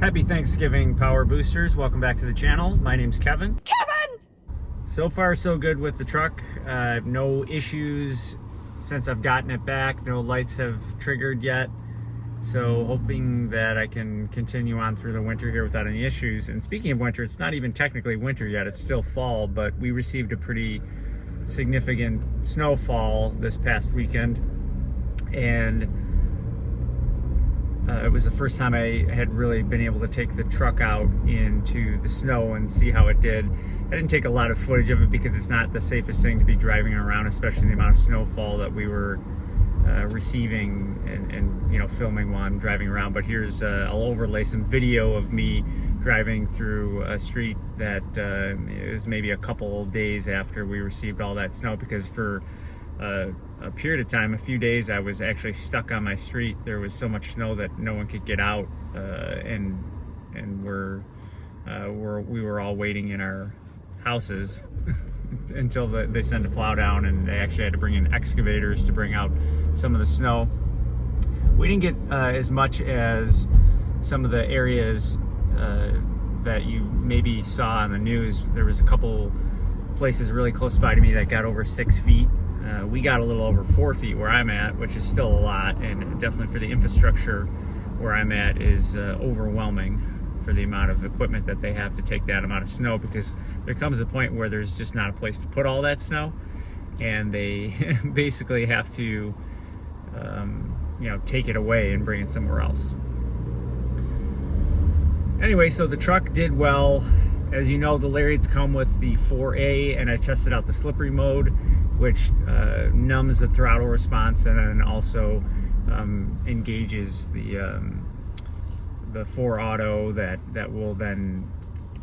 Happy Thanksgiving, Power Boosters. Welcome back to the channel. My name's Kevin. So far, so good with the truck. No issues since I've gotten it back. No lights have triggered yet. So hoping that I can continue on through the winter here without any issues. And speaking of winter, it's not even technically winter yet. It's still fall, but we received a pretty significant snowfall this past weekend. And it was the first time I had really been able to take the truck out into the snow and see how it did. I didn't take a lot of footage of it because it's not the safest thing to be driving around, especially the amount of snowfall that we were receiving and you know, filming while I'm driving around. But here's I'll overlay some video of me driving through a street that is maybe a couple days after we received all that snow, because for a period of time, a few days, I was actually stuck on my street. There was so much snow that no one could get out, and we were all waiting in our houses until they sent a plow down, and they actually had to bring in excavators to bring out some of the snow. We didn't get as much as some of the areas that you maybe saw on the news. There was a couple places really close by to me that got over 6 feet. We got a little over 4 feet where I'm at, which is still a lot, and definitely for the infrastructure where I'm at is overwhelming for the amount of equipment that they have to take that amount of snow, because there comes a point where there's just not a place to put all that snow, and they basically have to you know, take it away and bring it somewhere else. Anyway, so the truck did well. As you know, the lariats come with the 4A, and I tested out the slippery mode, which numbs the throttle response and then also engages the 4 auto that will then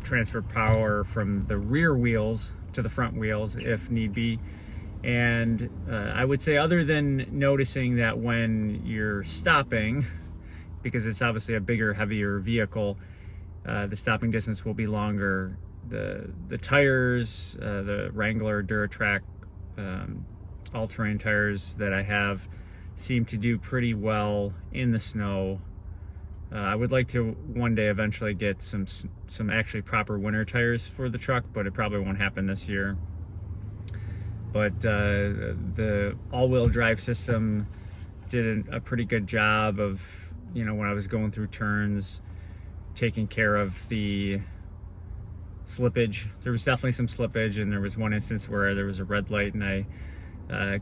transfer power from the rear wheels to the front wheels if need be. And I would say, other than noticing that when you're stopping, because it's obviously a bigger, heavier vehicle, the stopping distance will be longer. The tires, the Wrangler Duratrack all-terrain tires that I have, seem to do pretty well in the snow. I would like to one day eventually get some actually proper winter tires for the truck, but it probably won't happen this year. But the all-wheel drive system did a pretty good job of, you know, when I was going through turns, taking care of the slippage. There was definitely some slippage, and there was one instance where there was a red light, and I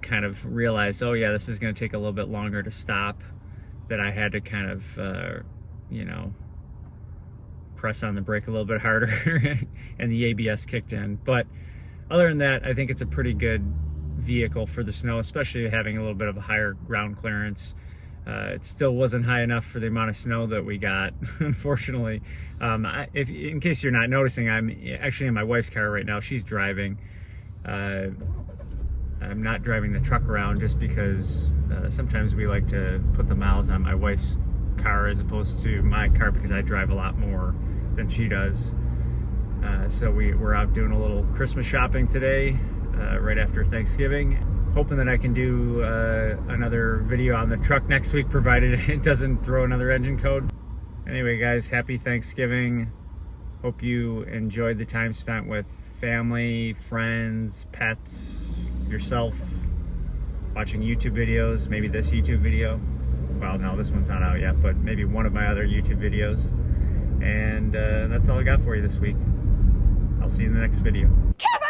kind of realized, oh yeah, this is going to take a little bit longer to stop, that I had to kind of you know, press on the brake a little bit harder and the ABS kicked in. But other than that, I think it's a pretty good vehicle for the snow, especially having a little bit of a higher ground clearance. It still wasn't high enough for the amount of snow that we got, unfortunately. In case you're not noticing, I'm actually in my wife's car right now. She's driving. I'm not driving the truck around just because sometimes we like to put the miles on my wife's car as opposed to my car, because I drive a lot more than she does. So we're out doing a little Christmas shopping today, right after Thanksgiving. Hoping that I can do another video on the truck next week, provided it doesn't throw another engine code. Anyway, guys, happy Thanksgiving. Hope you enjoyed the time spent with family, friends, pets, yourself, watching YouTube videos, maybe this YouTube video. Well, no, this one's not out yet, but maybe one of my other YouTube videos. And that's all I got for you this week. I'll see you in the next video. Kevin!